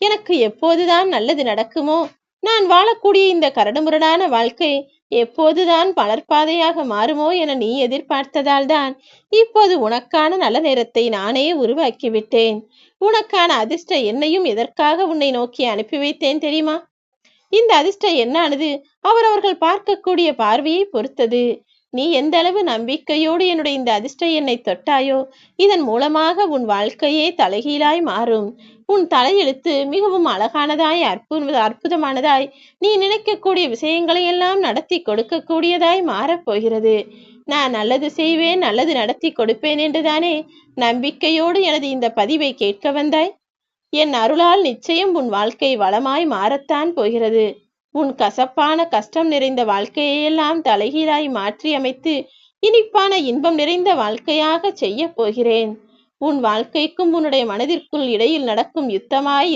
எனக்கு எப்போதுதான் நல்லது நடக்குமோ? நான் வாழக்கூடிய இந்த கரடுமுரடான வாழ்க்கை எப்போதுதான் மலர்பாதையாக மாறுமோ என நீ எதிர்பார்த்ததால்தான் இப்போது உனக்கான நல்ல நேரத்தை நானே உருவாக்கிவிட்டேன். உனக்கான அதிர்ஷ்ட எண்ணையும் எதற்காக உன்னை நோக்கி அனுப்பி வைத்தேன் தெரியுமா? இந்த அதிர்ஷ்ட எண்ணானது அவரவர்கள் பார்க்கக்கூடிய பார்வையை பொறுத்தது. நீ எந்த அளவு நம்பிக்கையோடு என்னுடைய இந்த அதிர்ஷ்ட எண்ணை தொட்டாயோ, இதன் மூலமாக உன் வாழ்க்கையே தலைகீழாய் மாறும். உன் தலையெழுத்து மிகவும் அழகானதாய், அற்புதமானதாய், நீ நினைக்கக்கூடிய விஷயங்களை எல்லாம் நடத்தி கொடுக்கக்கூடியதாய் மாறப்போகிறது. நான் நல்லது செய்வேன், நல்லது நடத்தி கொடுப்பேன் என்றுதானே நம்பிக்கையோடு எனது இந்த பதிவை கேட்க வந்தாய்? என் அருளால் நிச்சயம் உன் வாழ்க்கை வளமாய் மாறத்தான் போகிறது. உன் கசப்பான கஷ்டம் நிறைந்த வாழ்க்கையெல்லாம் தலைகீழாய் மாற்றி அமைத்து இனிப்பான இன்பம் நிறைந்த வாழ்க்கையாக செய்ய போகிறேன். உன் வாழ்க்கைக்கும் உன்னுடைய மனதிற்குள் இடையில் நடக்கும் யுத்தமாய்